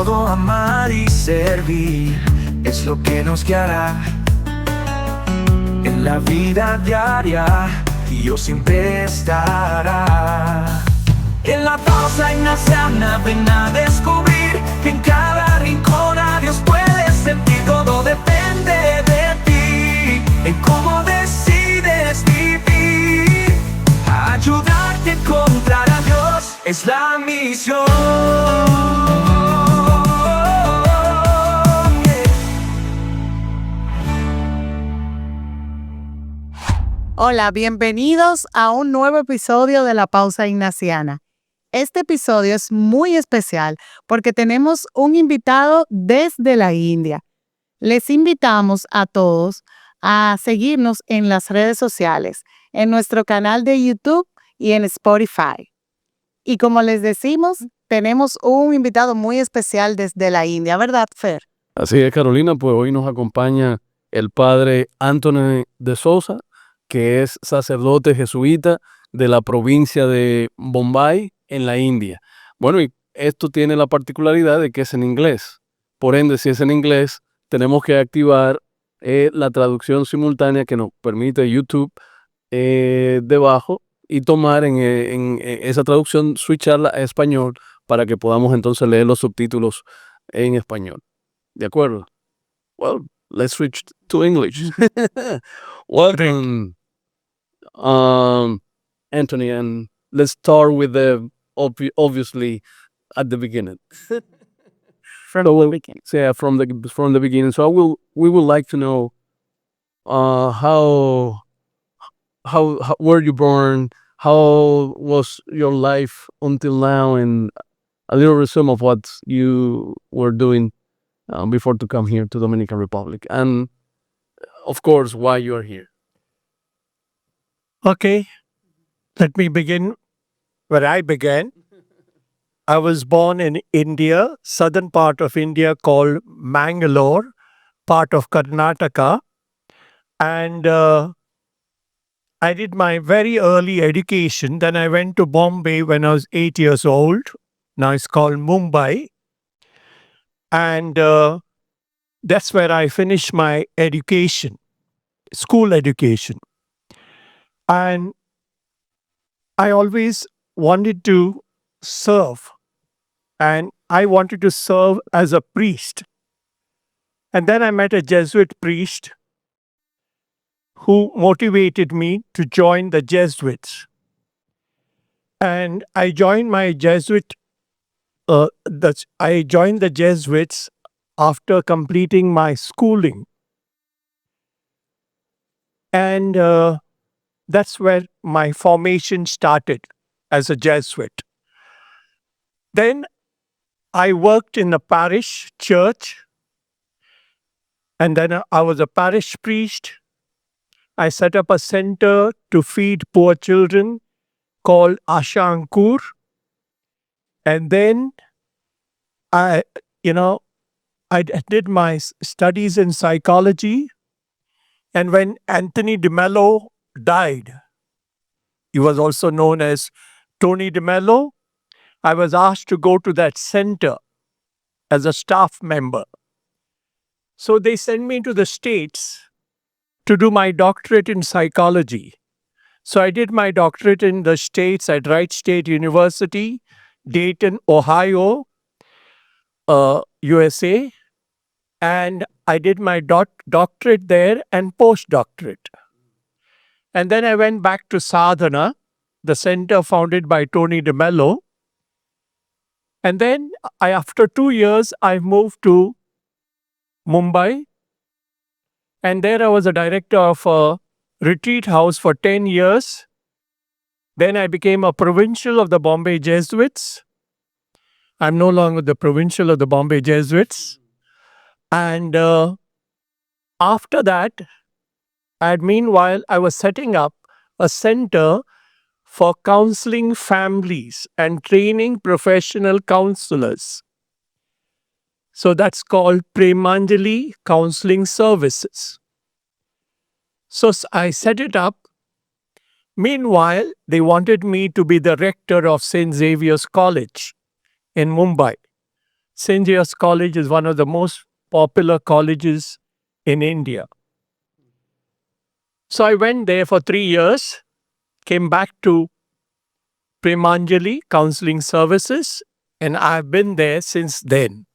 todo amar y servir es lo que nos guiará en la vida diaria. Dios siempre estará. En la pausa ignaciana ven a descubrir que en cada rincón a Dios puedes sentir. Todo depende de ti, en cómo decides vivir. Ayudarte a encontrar a Dios es la misión. Hola, bienvenidos a un nuevo episodio de la Pausa Ignaciana. Este episodio es muy especial porque tenemos un invitado desde la India. Les invitamos a todos a seguirnos en las redes sociales, en nuestro canal de YouTube y en Spotify. Y como les decimos, tenemos un invitado muy especial desde la India, ¿verdad, Fer? Así es, Carolina, pues hoy nos acompaña el padre Anthony de Sousa, que es sacerdote jesuita de la provincia de Bombay, en la India. Bueno, y esto tiene la particularidad de que es en inglés. Por ende, si es en inglés, tenemos que activar la traducción simultánea que nos permite YouTube debajo y tomar en esa traducción, switcharla a español para que podamos entonces leer los subtítulos en español. ¿De acuerdo? Well, let's switch to English. Welcome, Anthony, and let's start with the obviously at the beginning. From the beginning. So, yeah, from the beginning. So we would like to know how were you born? How was your life until now, and a little resume of what you were doing before to come here to Dominican Republic, and of course why you are here. Okay, let me begin where I began. I was born in India, southern part of India called Mangalore, part of Karnataka. And I did my very early education. Then I went to Bombay when I was 8 years old. Now it's called Mumbai. And that's where I finished my education, school education. And I always wanted to serve. And I wanted to serve as a priest. And then I met a Jesuit priest who motivated me to join the Jesuits. And I joined my Jesuit. I joined the Jesuits after completing my schooling. And that's where my formation started as a Jesuit. Then I worked in a parish church, and then I was a parish priest. I set up a center to feed poor children called Asha Ankur. And then I did my studies in psychology. And when Anthony de Mello died, he was also known as Tony de Mello, I was asked to go to that center as a staff member. So they sent me to the States to do my doctorate in psychology. So I did my doctorate in the States at Wright State University, Dayton, Ohio, USA. And I did my doctorate there and postdoctorate. And then I went back to Sadhana, the center founded by Tony de Mello. And then after 2 years, I moved to Mumbai. And there I was a director of a retreat house for 10 years. Then I became a provincial of the Bombay Jesuits. I'm no longer the provincial of the Bombay Jesuits. And after that, meanwhile, I was setting up a center for counseling families and training professional counselors. So that's called Premanjali Counseling Services. So I set it up. Meanwhile, they wanted me to be the rector of St. Xavier's College in Mumbai. St. James College is one of the most popular colleges in India. So I went there for 3 years, came back to Premanjali Counseling Services, and I've been there since then.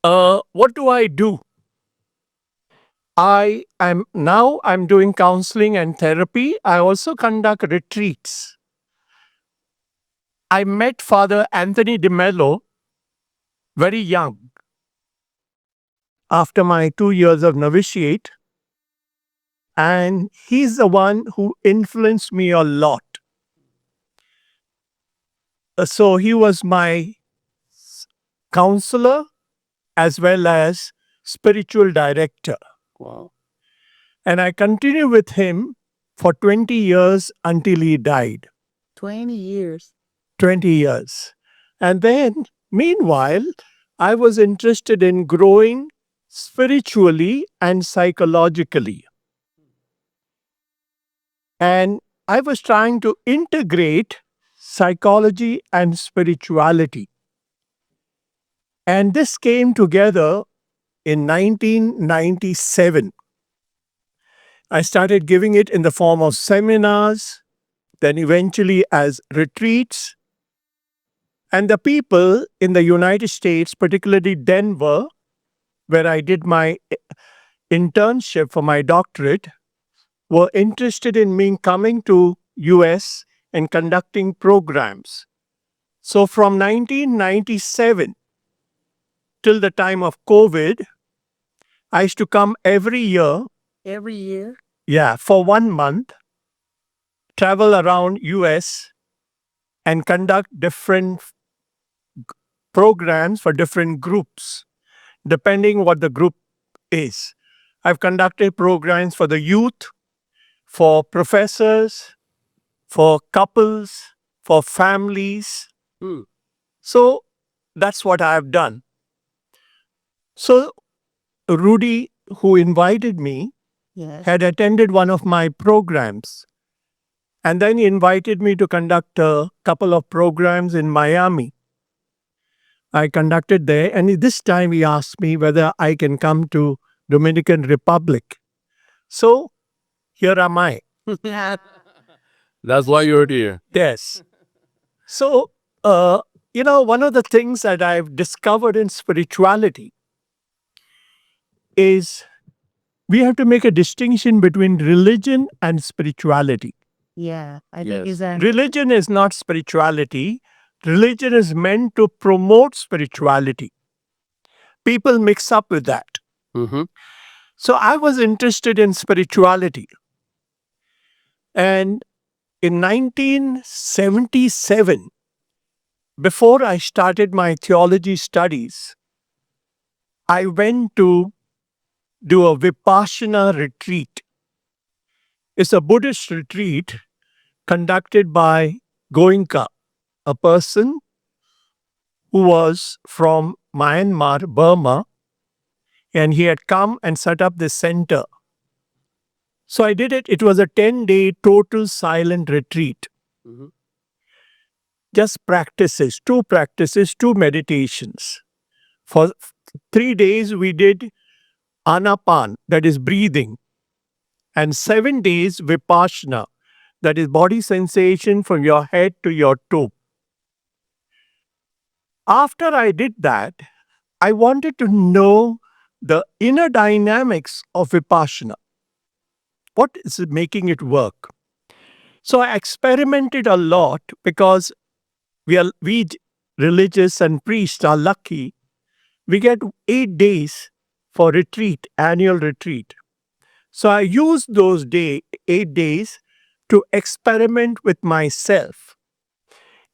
What do I do? I'm doing counseling and therapy. I also conduct retreats. I met Father Anthony de Mello very young. After my 2 years of novitiate, and he's the one who influenced me a lot. So he was my counselor as well as spiritual director. Wow. And I continued with him for 20 years until he died. 20 years. 20 years. And then, meanwhile, I was interested in growing spiritually and psychologically. And I was trying to integrate psychology and spirituality. And this came together in 1997. I started giving it in the form of seminars, then eventually as retreats. And the people in the United States, particularly Denver, where I did my internship for my doctorate, were interested in me coming to US and conducting programs. So from 1997 till the time of COVID, I used to come every year, Every year? for 1 month, travel around US and conduct different programs for different groups, depending what the group is. I've conducted programs for the youth, for professors, for couples, for families. Hmm. So that's what I've done. So Rudy, who invited me, Yes. had attended one of my programs. And then he invited me to conduct a couple of programs in Miami. I conducted there, and this time he asked me whether I can come to Dominican Republic. So here am I. That's why you're here. Yes. So, one of the things that I've discovered in spirituality is we have to make a distinction between religion and spirituality. Yeah, I Yes. think it's a Religion is not spirituality. Religion is meant to promote spirituality. People mix up with that. Mm-hmm. So I was interested in spirituality. And in 1977, before I started my theology studies, I went to do a Vipassana retreat. It's a Buddhist retreat conducted by Goenka, a person who was from Myanmar, Burma, and he had come and set up this center. So I did it. It was a 10-day total silent retreat. Mhm. Just practices, two meditations. For 3 days, we did anapan, that is breathing, and 7 days vipassana, that is body sensation from your head to your toe. After I did that, I wanted to know the inner dynamics of vipassana. What is making it work? So I experimented a lot because we religious and priests are lucky. We get 8 days for retreat, annual retreat. So I used those 8 days to experiment with myself.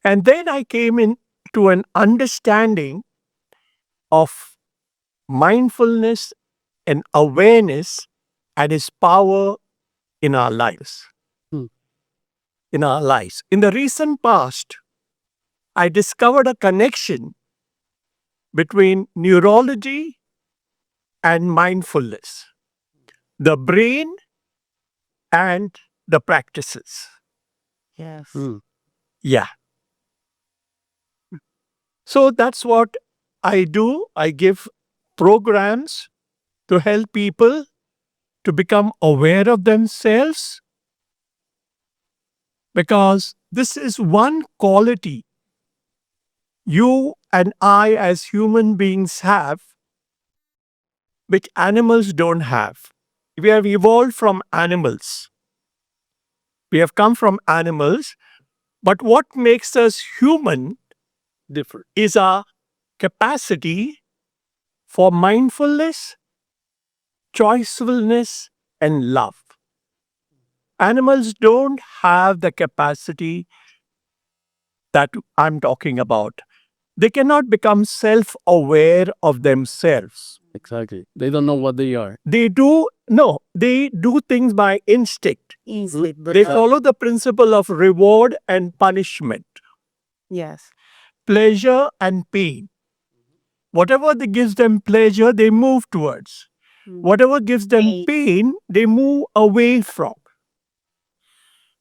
And then I came into an understanding of mindfulness and awareness and its power in our lives. Hmm. In our lives. In the recent past, I discovered a connection between neurology and mindfulness, the brain and the practices. yes. Hmm. Yeah. So that's what I do, I give programs to help people to become aware of themselves, because this is one quality you and I as human beings have, which animals don't have. We have evolved from animals. We have come from animals, but what makes us human Different. is our capacity for mindfulness, choicefulness, and love. Animals don't have the capacity that I'm talking about. They cannot become self-aware of themselves. Exactly. They don't know what they are. They do things by instinct. Easily. They follow the principle of reward and punishment, Yes. pleasure and pain. Whatever that gives them pleasure, they move towards. Whatever gives them pain, they move away from.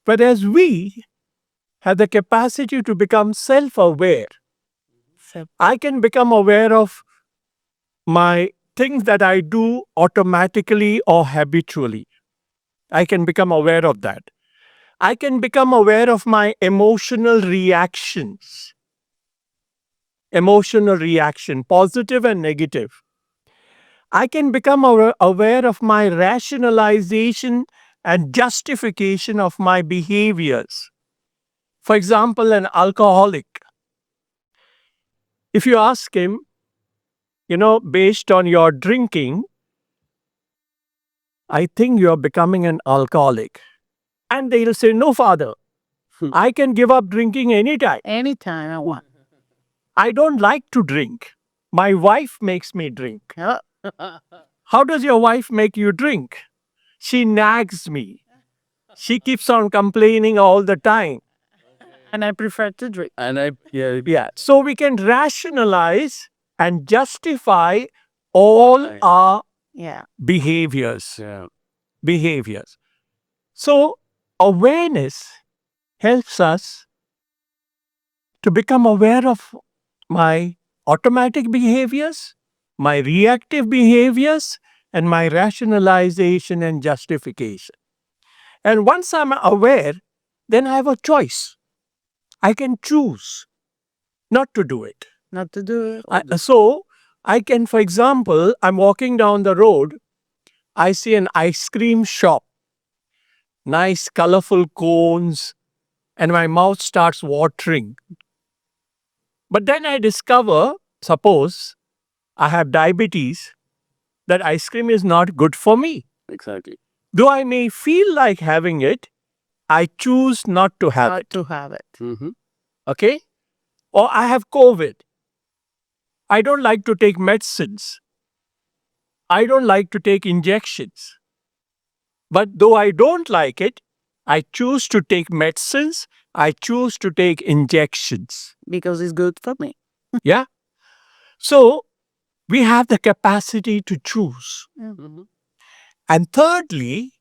Whereas we have the capacity to become self-aware. I can become aware of my things that I do automatically or habitually. I can become aware of that. I can become aware of my emotional reactions. Emotional reaction, positive and negative. I can become aware of my rationalization and justification of my behaviors. For example, an alcoholic, if you ask him, based on your drinking, I think you're becoming an alcoholic. And they'll say, no, Father, I can give up drinking anytime. Anytime I want. I don't like to drink. My wife makes me drink. Oh, How does your wife make you drink? She nags me. She keeps on complaining all the time. and I prefer to drink. And Yeah. So we can rationalize and justify all our Yeah. behaviors. yeah. Behaviors. So awareness helps us to become aware of my automatic behaviors, my reactive behaviors, and my rationalization and justification. And once I'm aware, then I have a choice. I can choose not to do it. Not to do it. So I can, for example, I'm walking down the road, I see an ice cream shop, nice colorful cones, and my mouth starts watering. But then I discover, suppose I have diabetes, that ice cream is not good for me. Exactly. Though I may feel like having it, I choose not to have Not it. to have it. Mm-hmm. Okay? Or I have COVID. I don't like to take medicines. I don't like to take injections. But though I don't like it, I choose to take medicines. I choose to take injections. Because it's good for me. Yeah? So we have the capacity to choose. Mm-hmm. And thirdly,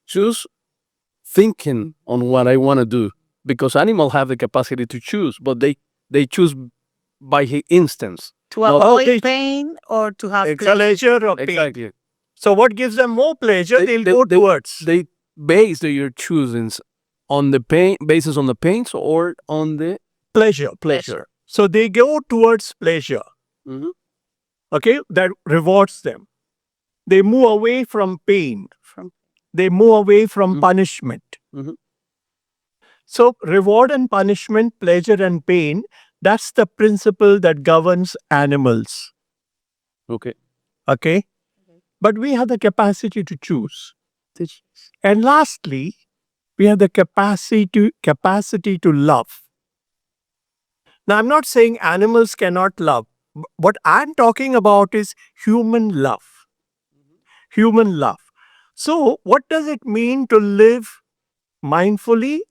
Choose thinking on what I want to do, because animals have the capacity to choose, but they choose by instance. To No, avoid pain or to have pleasure. pleasure or pain. Exactly. So what gives them more pleasure, they'll go towards. They base their choosings on the pain, basis on the pains or on the pleasure. So they go towards pleasure. Mhm. Okay, that rewards them. They move away from pain. They move away from Mhm. punishment. Mhm. So reward and punishment, pleasure and pain, that's the principle that governs animals. Okay. Okay? But we have the capacity to choose. And lastly, we have the capacity to love. Now, I'm not saying animals cannot love. What I'm talking about is human love. Human love. So, what does it mean to live mindfully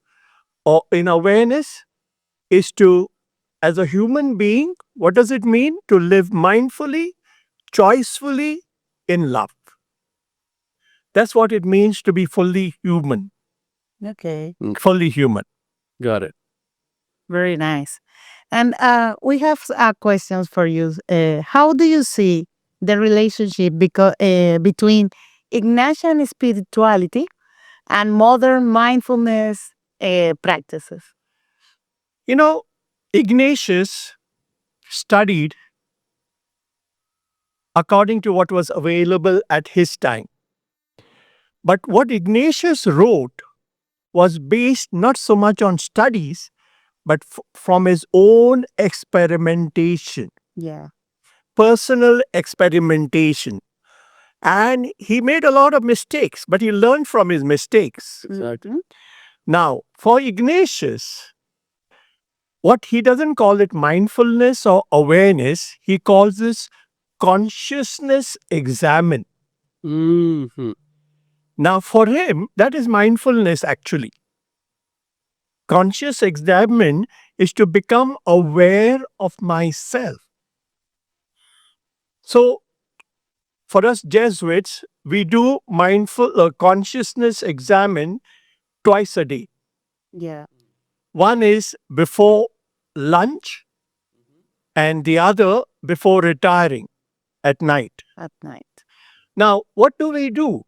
or in awareness? Is to, as a human being, what does it mean to live mindfully, choicefully in love? That's what it means to be fully human. Okay. Fully human. Got it. Very nice. And we have questions for you. How do you see the relationship between Ignatian spirituality and modern mindfulness practices? You know, Ignatius studied according to what was available at his time. But what Ignatius wrote was based not so much on studies, but from his own experimentation, Yeah. personal experimentation. And he made a lot of mistakes, but he learned from his mistakes. Exactly. Mhm. Now, for Ignatius, what he doesn't call it mindfulness or awareness, he calls this consciousness examine. Mhm. Now, for him, that is mindfulness actually. Conscious examine is to become aware of myself. So, for us Jesuits, we do mindful consciousness examine twice a day. Yeah. One is before lunch, and the other before retiring at night. At night. Now, what do?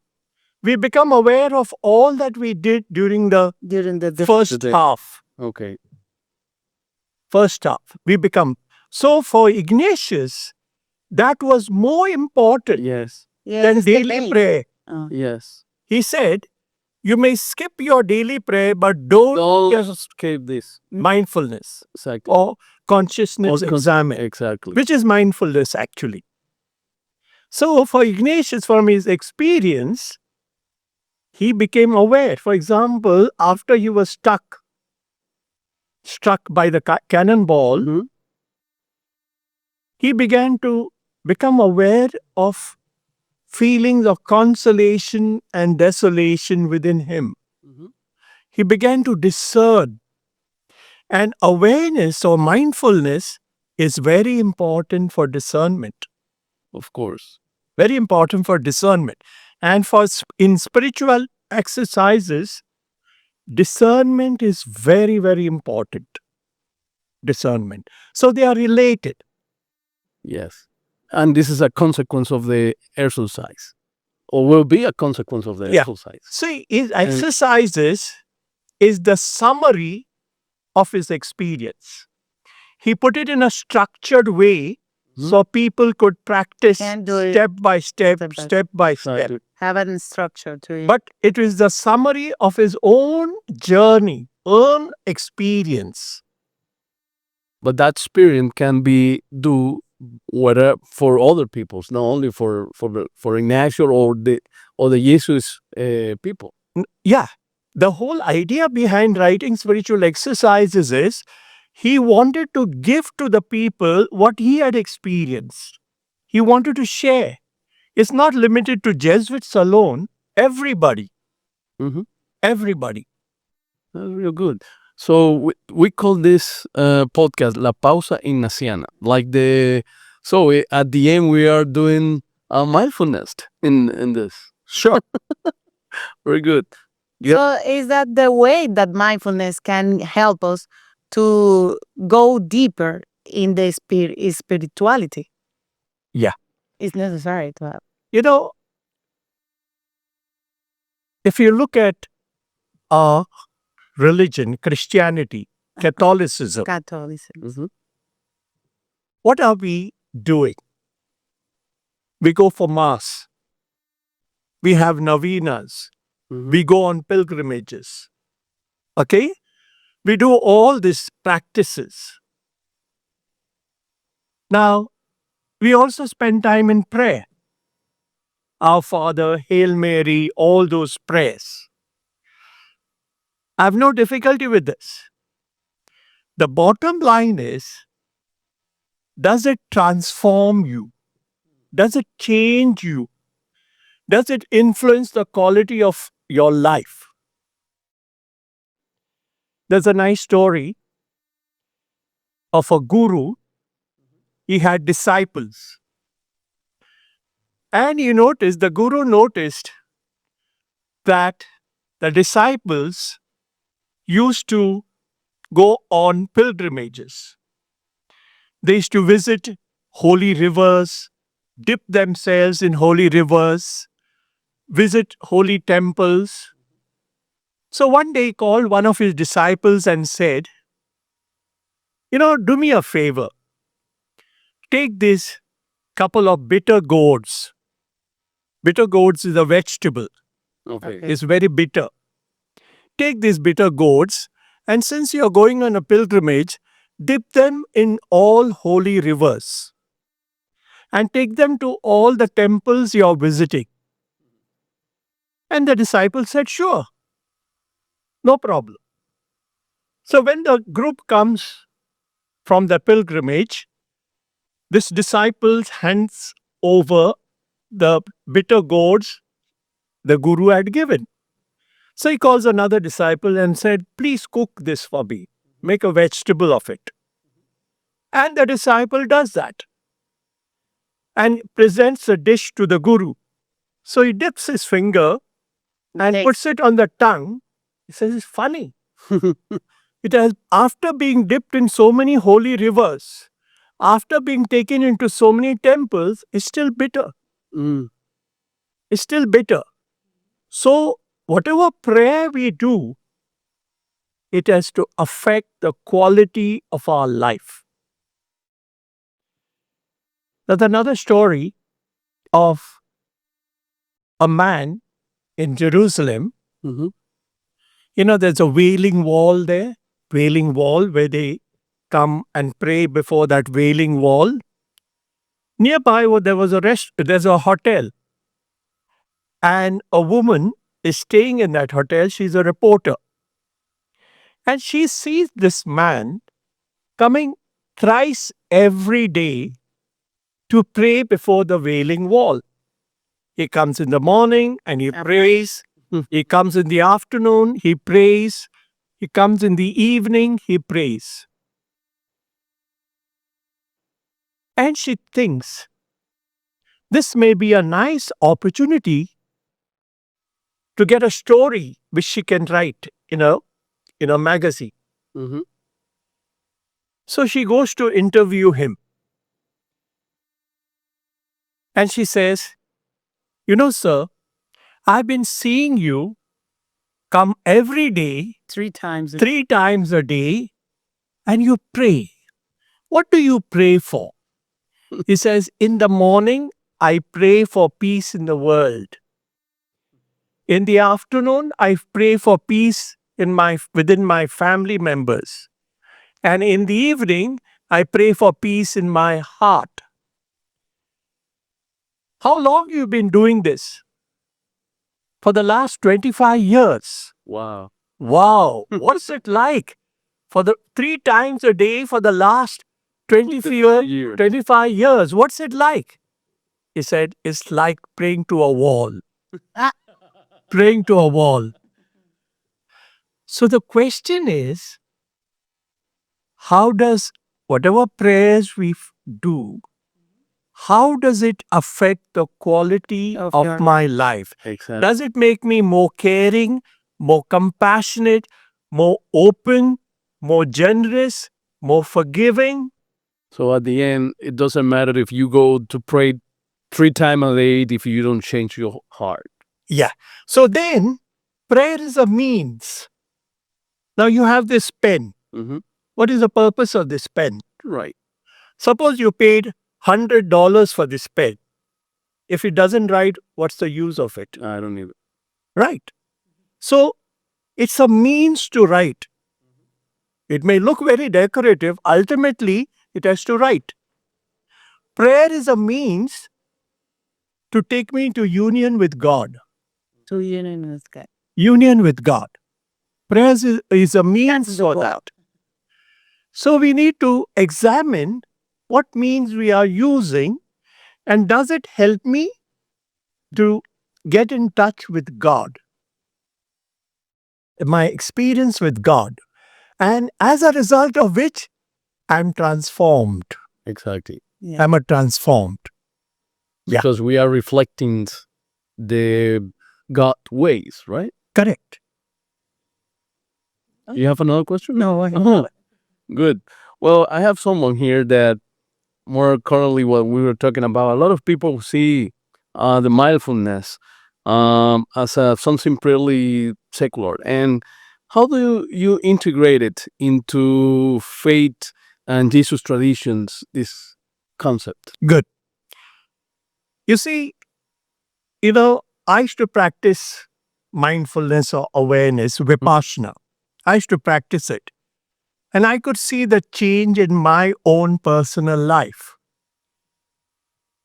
We become aware of all that we did during the During the first day. half. Okay. First half. We become. So, for Ignatius, that was more important Yes. than daily prayer. Yes. He said, you may skip your daily prayer, but don't Don't escape this. mindfulness Exactly. or consciousness examine, Exactly. which is mindfulness actually. So, for Ignatius, from his experience, he became aware. For example, after he was struck by the cannonball, Mhm. he began to become aware of feelings of consolation and desolation within him. Mhm. He began to discern. And awareness or mindfulness is very important for discernment. Of course. Very important for discernment. And in spiritual exercises, discernment is very, very important. Discernment. So they are related. Yes. And this is a consequence of the exercise, or will be a consequence of the Yeah. exercise. See, his exercises is the summary of his experience. He put it in a structured way so people could practice Can do it step by step, step by step by step. Exactly. Have a structure to it. But it is the summary of his own journey, own experience. But that experience can be do whatever for other peoples, not only for Ignacio or the Jesus people. Yeah. The whole idea behind writing spiritual exercises is he wanted to give to the people what he had experienced. He wanted to share. It's not limited to Jesuits alone. Everybody. Mhm. Everybody. That's real good. So we call this podcast La Pausa Ignaciana. At the end we are doing a mindfulness in this. Sure. Very good. So is that the way that mindfulness can help us to go deeper in the spirituality? Yeah. It's necessary to have. You know, if you look at our religion, Christianity, Catholicism, Catholicism. Mhm. what are we doing? We go for Mass. We have novenas. Mhm. We go on pilgrimages. Okay? We do all these practices. Now, we also spend time in prayer. Our Father, Hail Mary, all those prayers. I have no difficulty with this. The bottom line is, does it transform you? Does it change you? Does it influence the quality of your life? There's a nice story of a guru. He had disciples. And the guru noticed that the disciples used to go on pilgrimages. They used to visit holy rivers, dip themselves in holy rivers, visit holy temples. So one day he called one of his disciples and said, do me a favor. Take this couple of bitter gourds. Bitter gourds is a vegetable. Okay. It's very bitter. Take these bitter gourds, and since you are going on a pilgrimage, dip them in all holy rivers and take them to all the temples you are visiting. And the disciple said, sure, no problem. So when the group comes from the pilgrimage, this disciple hands over the bitter gourds the guru had given. So he calls another disciple and said, please cook this for me. Make a vegetable of it. And the disciple does that and presents the dish to the guru. So he dips his finger and puts it on the tongue. He says, it's funny. It has, after being dipped in so many holy rivers, after being taken into so many temples, it's still bitter. Mm. It's still bitter. So whatever prayer we do, it has to affect the quality of our life. There's another story of a man in Jerusalem. Mhm. There's a wailing wall there, wailing wall where they come and pray before that wailing wall. Nearby, there's a hotel, and a woman is staying in that hotel. She's a reporter. And she sees this man coming thrice every day to pray before the wailing wall. He comes in the morning and he prays. He comes in the afternoon, he prays. He comes in the evening, he prays. And she thinks, this may be a nice opportunity to get a story which she can write in a magazine. Mhm. So she goes to interview him. And she says, sir, I've been seeing you come every day, 3 times. 3 times a day, and you pray. What do you pray for? He says, in the morning, I pray for peace in the world. In the afternoon, I pray for peace within my family members. And in the evening, I pray for peace in my heart. How long you been doing this? For the last 25 years. Wow. Wow, what's it like? For the 3 times a day for the last 25 years, what's it like? He said, it's like praying to a wall. Praying to a wall. So the question is, how does whatever prayers we do, how does it affect the quality of my life? Exactly. Does it make me more caring, more compassionate, more open, more generous, more forgiving? So at the end, it doesn't matter if you go to pray 3 times a day if you don't change your heart. Yeah. So then, prayer is a means. Now you have this pen. Mhm. What is the purpose of this pen? Right. Suppose you paid $100 for this pen. If it doesn't write, what's the use of it? I don't need it. Right. So it's a means to write. It may look very decorative. Ultimately, it has to write. Prayer is a means to take me into union with God. To union with God. Union with God. Prayer is a means for that. So we need to examine what means we are using, and does it help me to get in touch with God? My experience with God. And as a result of which, I'm transformed. Exactly. Yeah. I'm a transformed. Yeah. Because we are reflecting the God ways, right? Correct. You have another question? No, I Oh, good. Well, I have someone here that more currently what we were talking about. A lot of people see the mindfulness as something pretty secular. And how do you integrate it into faith and Jesus traditions, this concept? Good. You see, I used to practice mindfulness or awareness, vipassana. I used to practice it. And I could see the change in my own personal life.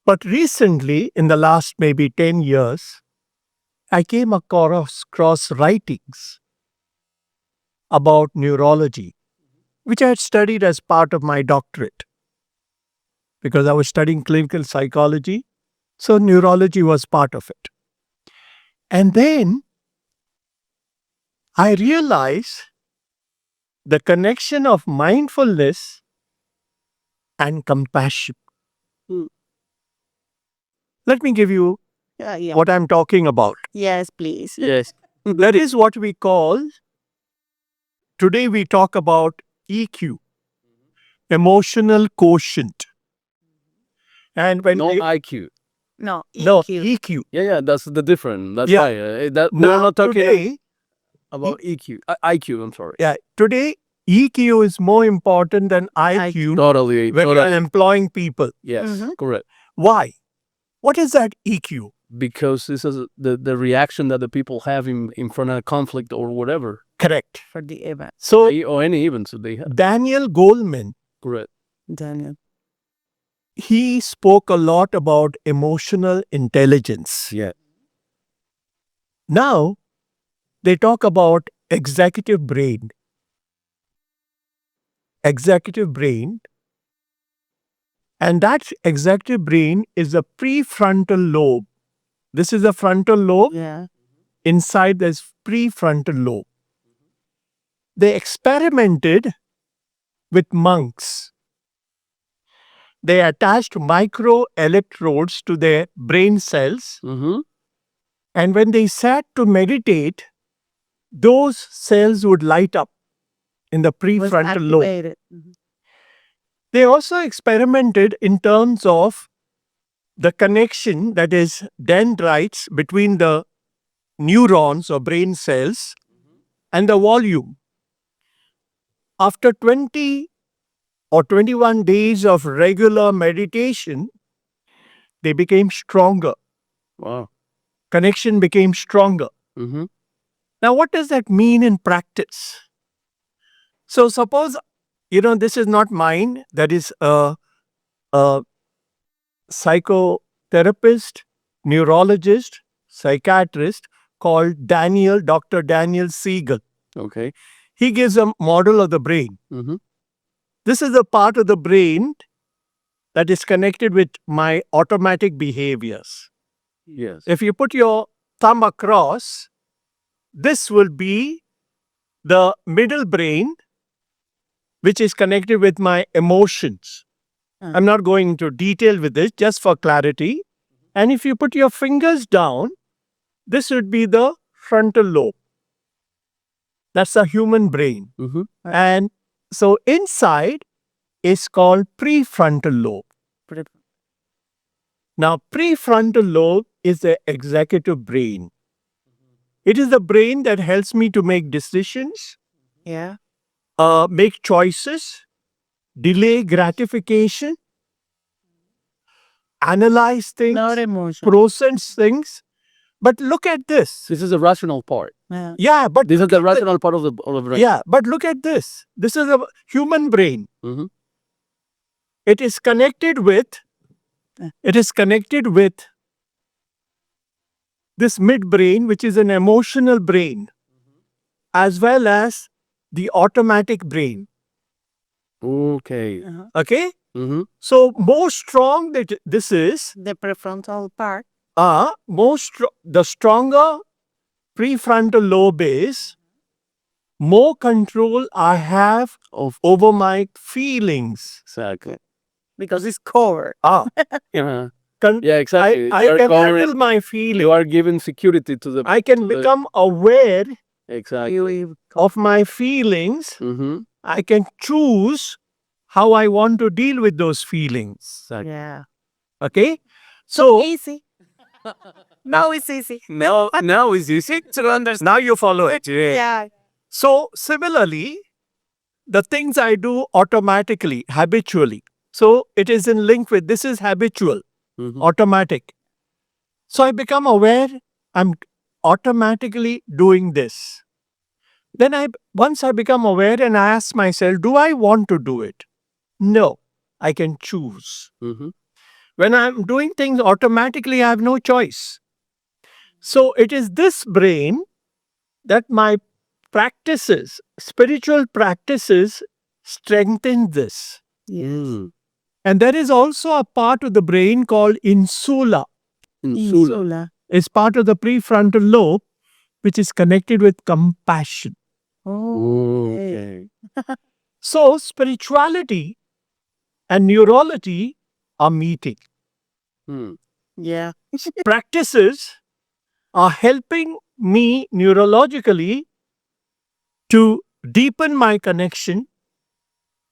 But recently, in the last maybe 10 years, I came across writings about neurology, which I had studied as part of my doctorate. Because I was studying clinical psychology, so neurology was part of it. And then I realized the connection of mindfulness and compassion. Hmm. Let me give you Yeah. what I'm talking about. Yes, please. Yes. That is what we call, today we talk about EQ, emotional quotient. And when No we- IQ. No, no, EQ. EQ. Yeah, that's the difference. That's Yeah. why. We're Now, not talking today, about EQ. IQ, I'm sorry. today EQ is more important than IQ Totally. when totally. you're employing people. Yes, Mhm. correct. Why? What is that EQ? Because this is the reaction that the people have in front of a conflict or whatever. Correct. For the event, So Or any events that they have. Daniel Goleman, Correct. Daniel. he spoke a lot about emotional intelligence. Yeah. Now, they talk about executive brain. Executive brain. And that executive brain is the prefrontal lobe. This is the frontal lobe. Yeah. Inside there's prefrontal lobe. They experimented with monks. They attached microelectrodes to their brain cells, Mm-hmm. and when they sat to meditate, those cells would light up in the Was prefrontal lobe. activated. Mhm. They also experimented in terms of the connection, that is dendrites, between the neurons or brain cells and the volume. After 20 or 21 days of regular meditation, they became stronger. Wow. Connection became stronger. Mm-hmm. Now, what does that mean in practice? So, suppose, this is not mine, that is a psychotherapist, neurologist, psychiatrist called Dr. Daniel Siegel. Okay. He gives a model of the brain. Mm-hmm. This is the part of the brain that is connected with my automatic behaviors. Yes. If you put your thumb across, this will be the middle brain, which is connected with my emotions. I'm not going into detail with this, just for clarity. And if you put your fingers down, this would be the frontal lobe. That's the human brain. Mm-hmm. And so inside is called prefrontal lobe. Now, prefrontal lobe is the executive brain. It is the brain that helps me to make decisions, Yeah. make choices, delay gratification, analyze things, Not emotion. process things. But look at this. This is the rational part. Yeah. Yeah, but This is look the at rational part of the brain. Yeah, but look at this. This is a human brain. Mm-hmm. It is connected with this midbrain, which is an emotional brain, as well as the automatic brain. Okay. Okay? Mm-hmm. So more strong that this is, The prefrontal part. the stronger prefrontal lobe is, more control I have over my feelings. Exactly. Because it's covered. Yeah. Con- Yeah, exactly. I You're can covering- handle my feelings. You are giving security to the. I can to the- become aware Exactly. You of my feelings. Mm-hmm. I can choose how I want to deal with those feelings. Yeah. Okay? So Easy. Now it's easy. now it's easy to understand. Now you follow it. Yeah. So similarly, the things I do automatically, habitually. So it is in link with this is habitual, automatic. So I become aware I'm automatically doing this. Then once I become aware and I ask myself, do I want to do it? No, I can choose. When I'm doing things automatically, I have no choice. So it is this brain that my practices, spiritual practices, strengthen this. Yes. And there is also a part of the brain called insula. Insula. It's part of the prefrontal lobe, which is connected with compassion. Oh. Okay. So spirituality and neurology are meeting. Hmm. Yeah. Practices are helping me neurologically to deepen my connection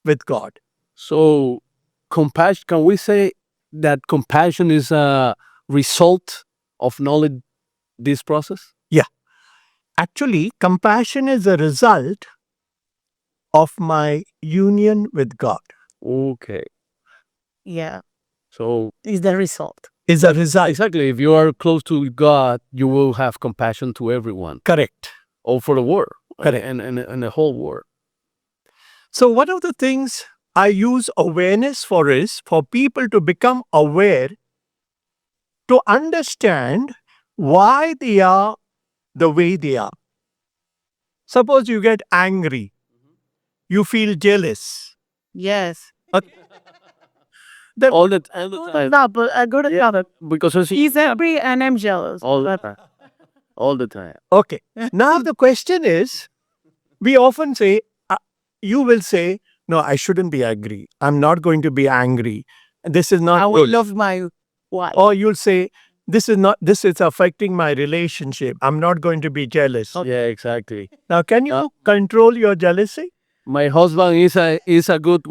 with God. So, compassion, can we say that compassion is a result of knowledge, this process? Actually, compassion is a result of my union with God. Okay. Yeah. So, Is the result. Is a result. exactly, if you are close to God, you will have compassion to everyone, Correct. or for the world, Correct. and the whole world. So one of the things I use awareness for is for people to become aware, to understand why they are the way they are. Suppose you get angry, you feel jealous. Yes. Then All the time. No, but I got it. Because I see He's angry and I'm jealous. all the time. All the time. okay. Now the question is, we often say, you will say, no, I shouldn't be angry. I'm not going to be angry. This is not I will good. love my wife. Or you'll say, this is affecting my relationship. I'm not going to be jealous. Yeah, exactly. Now, can you control your jealousy? My husband is a good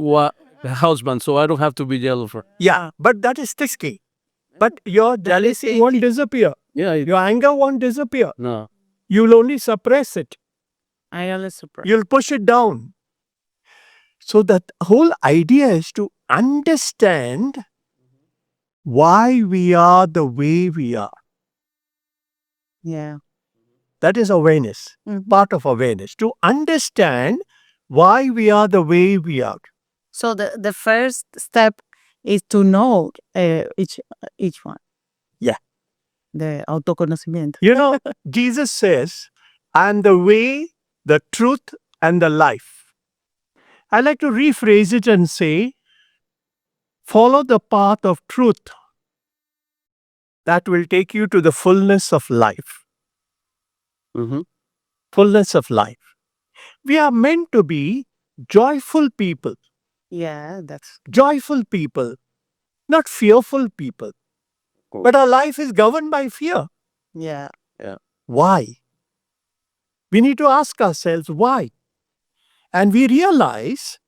husband, so I don't have to be jealous for. Yeah, but that is risky. But your jealousy won't disappear. Yeah. Your anger won't disappear. No. You'll only suppress it. I always surprise. You'll push it down. So that whole idea is to understand why we are the way we are. Yeah. That is awareness, part of awareness. To understand why we are the way we are. So the first step is to know each one. Yeah. The autoconocimiento. You know, Jesus says, I am the way, the truth, and the life. I like to rephrase it and say, follow the path of truth that will take you to the fullness of life. Fullness of life. We are meant to be joyful people. Yeah, that's Joyful people, not fearful people. Cool. But our life is governed by fear. yeah. Why? We need to ask ourselves why. And we realize,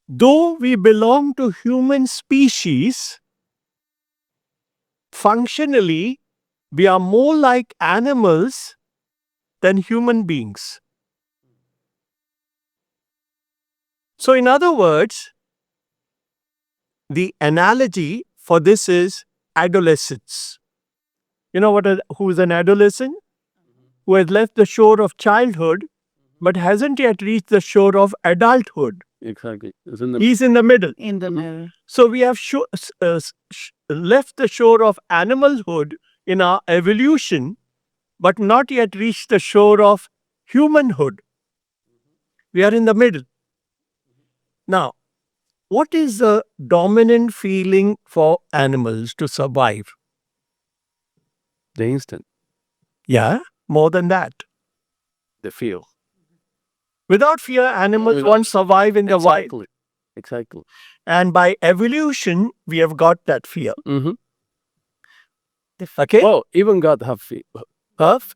though we belong to human species, functionally, we are more like animals than human beings. So, in other words, the analogy for this is adolescence. You know who is an adolescent? Who has left the shore of childhood but hasn't yet reached the shore of adulthood. Exactly. He's in the middle. In the middle. So we have left the shore of animalhood in our evolution, but not yet reached the shore of humanhood. We are in the middle. Now, what is the dominant feeling for animals to survive? The instant. Yeah, more than that. The feel. Without fear, animals won't survive in the wild. Exactly. And by evolution, we have got that fear. Mm-hmm. Okay? Well, even God have feel.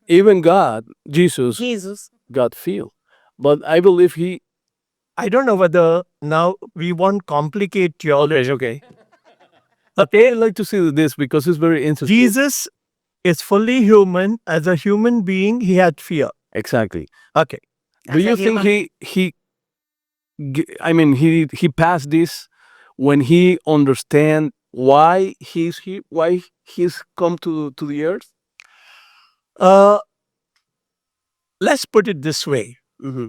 Even God, Jesus, Jesus. got feel. But I believe he I don't know whether now we won't complicate theology. Okay. I'd like to see this because it's very interesting. Jesus is fully human. As a human being, he had fear. Exactly. Okay. Do you think he passed this when he understand why he's come to the earth? Uh, let's put it this way. Mm-hmm.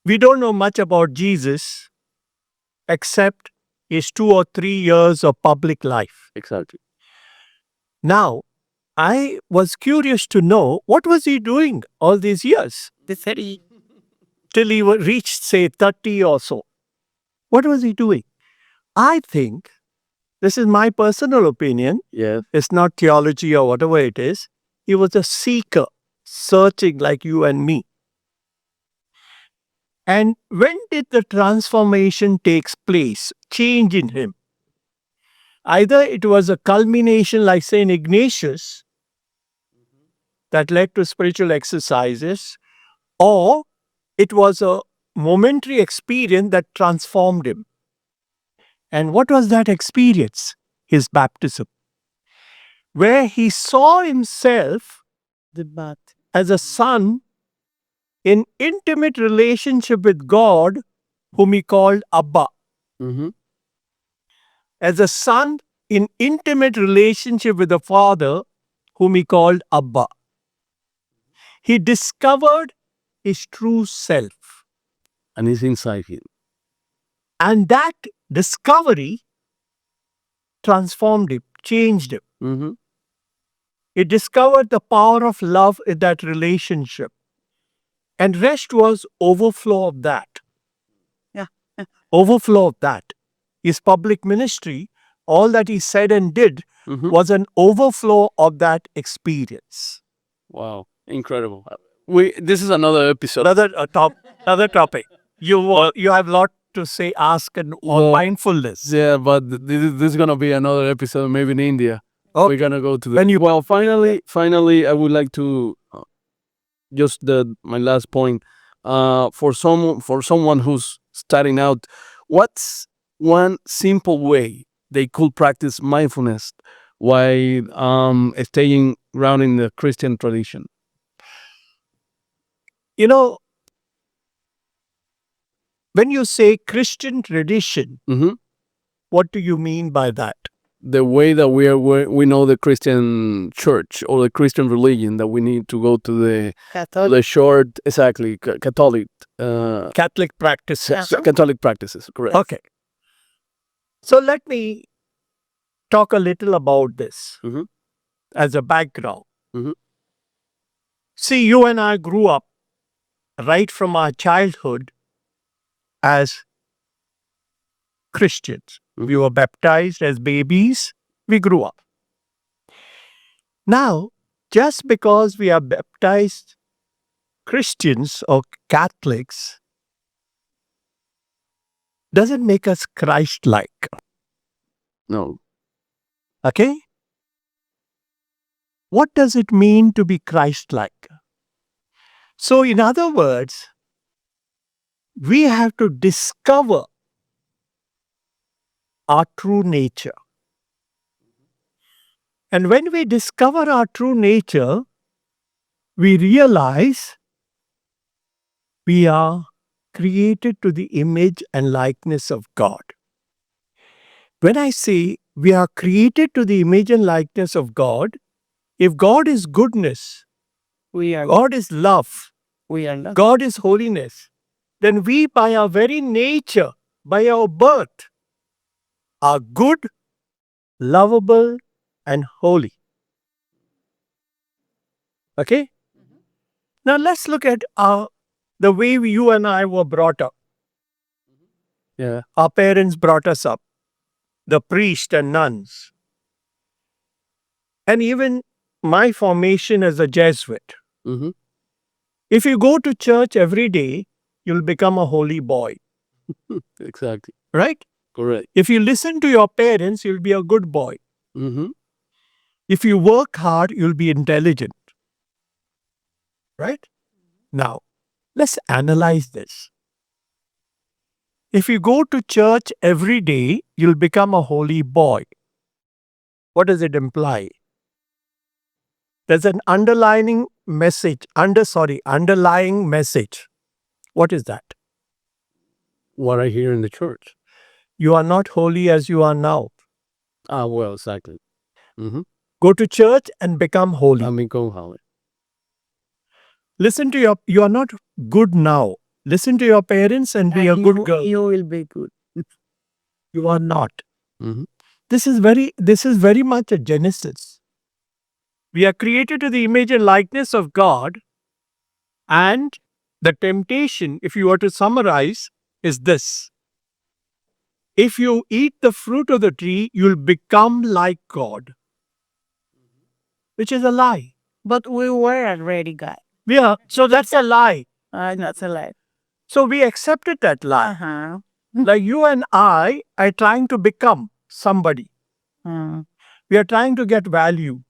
We don't know much about Jesus except his 2 or 3 years of public life. Exactly. Now, I was curious to know what was he doing all these years till he reached, say, 30 or so. What was he doing? I think, this is my personal opinion, Yes. it's not theology or whatever it is, he was a seeker, searching like you and me. And when did the transformation takes place, change in him? Either it was a culmination like St. Ignatius that led to spiritual exercises, or it was a momentary experience that transformed him. And what was that experience? His baptism, where he saw himself as a son in intimate relationship with God, whom he called Abba. Mm-hmm. As a son in intimate relationship with the Father, whom he called Abba. He discovered his true self. And it's inside him. And that discovery transformed him, changed him. Mm-hmm. He discovered the power of love in that relationship. And rest was overflow of that. Yeah. Overflow of that. His public ministry, all that he said and did, Mm-hmm. was an overflow of that experience. Wow, incredible. This is another episode. Another topic. You have a lot to say, ask, and on Well, mindfulness. Yeah, but this is gonna be another episode, maybe in India. Okay. We're gonna go to the. When you- Well, finally, I would like to just my last point. For someone who's starting out, what's one simple way they could practice mindfulness while staying grounded in the Christian tradition? You know, when you say Christian tradition, Mm-hmm. what do you mean by that? The way that we know the Christian church or the Christian religion, that we need to go to the short, exactly, Catholic Catholic practices. Catholic practices, correct? Okay. So let me talk a little about this Mhm. as a background. Mhm. See, you and I grew up right from our childhood as Christians. We were baptized as babies. We grew up. Now, just because we are baptized Christians or Catholics doesn't make us Christ-like. No. Okay? What does it mean to be Christ-like? So, in other words, we have to discover our true nature. And when we discover our true nature, we realize we are created to the image and likeness of God. When I say we are created to the image and likeness of God, if God is goodness, God is love, God is holiness, then we by our very nature, by our birth, are good, lovable, and holy. Okay? Now let's look at the way you and I were brought up. Yeah. Our parents brought us up, the priests and nuns. And even my formation as a Jesuit. Mm-hmm. If you go to church every day, you'll become a holy boy, Exactly. right? Correct. If you listen to your parents, you'll be a good boy. Mm-hmm. If you work hard, you'll be intelligent, right? Now, let's analyze this. If you go to church every day, you'll become a holy boy. What does it imply? There's an underlying message. Underlying message. What is that? What I hear in the church. You are not holy as you are now. Well, exactly. Mm-hmm. Go to church and become holy. I mean, go holy. Listen to you are not good now. Listen to your parents and be a good girl. You will be good. You are not. Mm-hmm. This is very much a Genesis. We are created to the image and likeness of God, and the temptation, if you were to summarize, is this. If you eat the fruit of the tree, you'll become like God, which is a lie. But we were already God. Yeah, so that's a lie. That's a lie. So we accepted that lie. Uh-huh. Like you and I are trying to become somebody. We are trying to get value.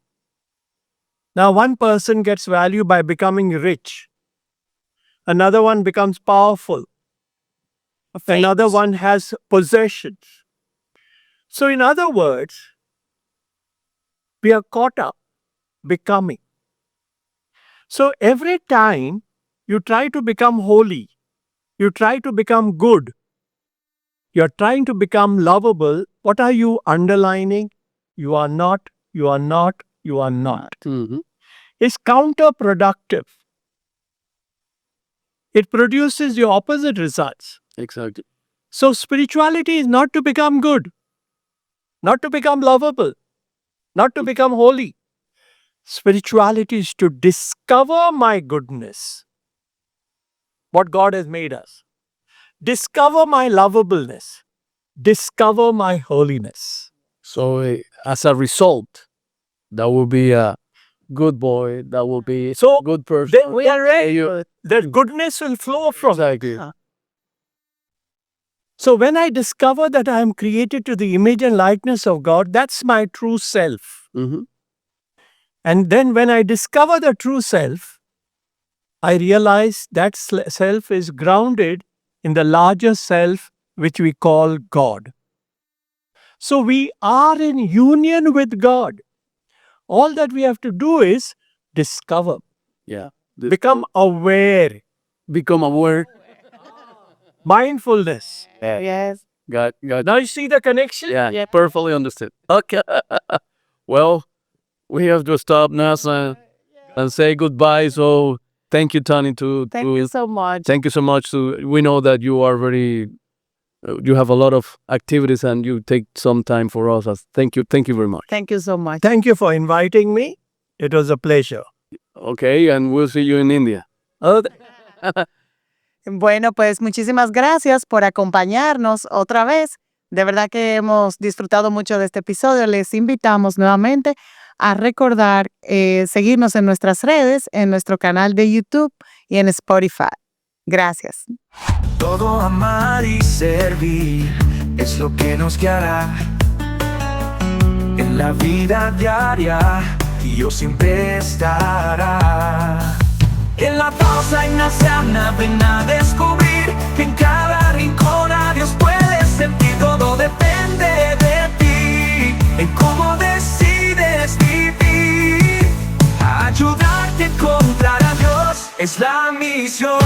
Now, one person gets value by becoming rich. Another one becomes powerful. Another one has possessions. So, in other words, we are caught up becoming. So, every time you try to become holy, you try to become good, you're trying to become lovable, what are you underlining? You are not, you are not, you are not. Mm-hmm. It's counterproductive. It produces the opposite results. Exactly. So spirituality is not to become good, not to become lovable, not to become holy. Spirituality is to discover my goodness, what God has made us. Discover my lovableness. Discover my holiness. So as a result, that will be a good boy. That will be So, a good person. Then we are ready. That goodness will flow from. Exactly. So when I discover that I am created to the image and likeness of God, that's my true self. Mm-hmm. And then when I discover the true self, I realize that self is grounded in the larger self, which we call God. So we are in union with God. All that we have to do is discover, Yeah. become aware, Become aware. mindfulness. Yes. Got. Now you see the connection? Yeah. Perfectly understood. Okay. Well, we have to stop now and say goodbye. So thank you, Tani. Thank you so much. Thank you so much. We know that you are very. You have a lot of activities and you take some time for us. Thank you. Thank you very much. Thank you so much. Thank you for inviting me. It was a pleasure. Okay, and we'll see you in India. Bueno, pues muchísimas gracias por acompañarnos otra vez. De verdad que hemos disfrutado mucho de este episodio. Les invitamos nuevamente a recordar seguirnos en nuestras redes, en nuestro canal de YouTube y en Spotify. Gracias. Todo amar y servir es lo que nos guiará en la vida diaria, y Dios siempre estará. En la pausa ignaciana ven a descubrir que en cada rincón a Dios puedes sentir. Todo depende de ti, en cómo decides vivir. Ayudarte a encontrar a Dios es la misión.